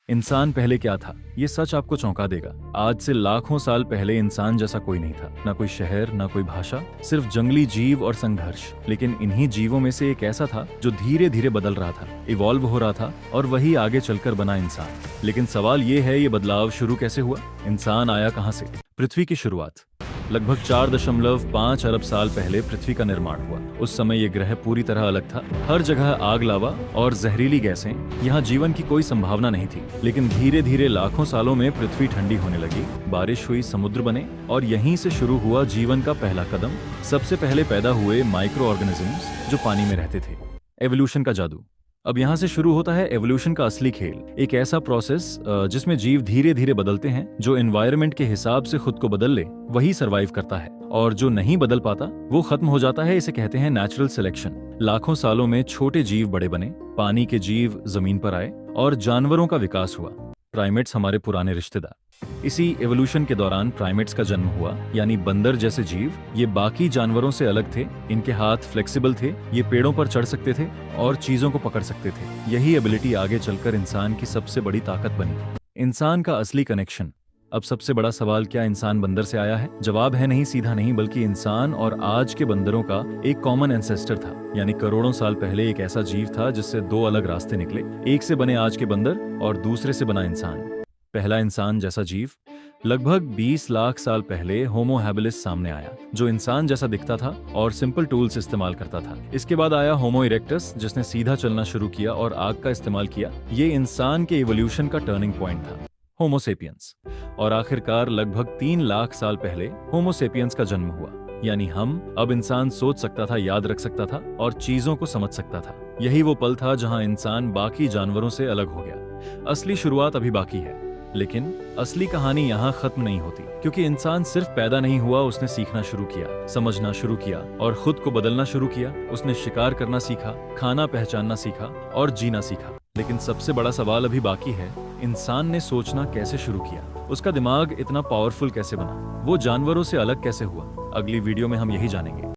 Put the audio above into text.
इंसान पहले क्या था, ये सच आपको चौंका देगा। आज से लाखों साल पहले इंसान जैसा कोई नहीं था, ना कोई शहर, ना कोई भाषा, सिर्फ जंगली जीव और संघर्ष। लेकिन इन्हीं जीवों में से एक ऐसा था जो धीरे धीरे बदल रहा था, इवॉल्व हो रहा था, और वही आगे चलकर बना इंसान। लेकिन सवाल ये है, ये बदलाव शुरू कैसे हुआ? इंसान आया कहाँ से? पृथ्वी की शुरुआत। लगभग 4.5 अरब साल पहले पृथ्वी का निर्माण हुआ। उस समय ये ग्रह पूरी तरह अलग था। हर जगह आग, लावा और जहरीली गैसें। यहाँ जीवन की कोई संभावना नहीं थी। लेकिन धीरे धीरे लाखों सालों में पृथ्वी ठंडी होने लगी, बारिश हुई, समुद्र बने, और यहीं से शुरू हुआ जीवन का पहला कदम। सबसे पहले पैदा हुए माइक्रो ऑर्गेनिजम्स जो पानी में रहते थे। एवोल्यूशन का जादू। अब यहाँ से शुरू होता है एवोल्यूशन का असली खेल। एक ऐसा प्रोसेस जिसमें जीव धीरे धीरे बदलते हैं। जो एनवायरनमेंट के हिसाब से खुद को बदल ले वही सरवाइव करता है, और जो नहीं बदल पाता वो खत्म हो जाता है। इसे कहते हैं नेचुरल सिलेक्शन। लाखों सालों में छोटे जीव बड़े बने, पानी के जीव जमीन पर आए, और जानवरों का विकास हुआ। प्राइमेट्स हमारे पुराने रिश्तेदार। इसी एवोल्यूशन के दौरान प्राइमेट्स का जन्म हुआ, यानी बंदर जैसे जीव। ये बाकी जानवरों से अलग थे। इनके हाथ फ्लेक्सिबल थे, ये पेड़ों पर चढ़ सकते थे और चीजों को पकड़ सकते थे। यही एबिलिटी आगे चलकर इंसान की सबसे बड़ी ताकत बनी। इंसान का असली कनेक्शन। अब सबसे बड़ा सवाल, क्या इंसान बंदर से आया है? जवाब है नहीं, सीधा नहीं, बल्कि इंसान और आज के बंदरों का एक कॉमन एंसेस्टर था। यानी करोड़ों साल पहले एक ऐसा जीव था जिससे दो अलग रास्ते निकले। एक से बने आज के बंदर और दूसरे से बना इंसान। पहला इंसान जैसा जीव। लगभग 20 लाख साल पहले होमो हैबिलिस सामने आया, जो इंसान जैसा दिखता था और सिंपल टूल्स इस्तेमाल करता था। इसके बाद आया होमो इरेक्टस, जिसने सीधा चलना शुरू किया और आग का इस्तेमाल किया। ये इंसान के इवोल्यूशन का टर्निंग पॉइंट था। होमो सेपियंस। और आखिरकार लगभग 3 लाख साल पहले होमो सेपियंस का जन्म हुआ, यानी हम। अब इंसान सोच सकता था, याद रख सकता था और चीजों को समझ सकता था। यही वो पल था जहां इंसान बाकी जानवरों से अलग हो गया। असली शुरुआत अभी बाकी है, लेकिन असली कहानी यहाँ खत्म नहीं होती। क्योंकि इंसान सिर्फ पैदा नहीं हुआ, उसने सीखना शुरू किया, समझना शुरू किया और खुद को बदलना शुरू किया। उसने शिकार करना सीखा, खाना पहचानना सीखा और जीना सीखा। लेकिन सबसे बड़ा सवाल अभी बाकी है, इंसान ने सोचना कैसे शुरू किया? उसका दिमाग इतना पावरफुल कैसे बना? वो जानवरों से अलग कैसे हुआ? अगली वीडियो में हम यही जानेंगे।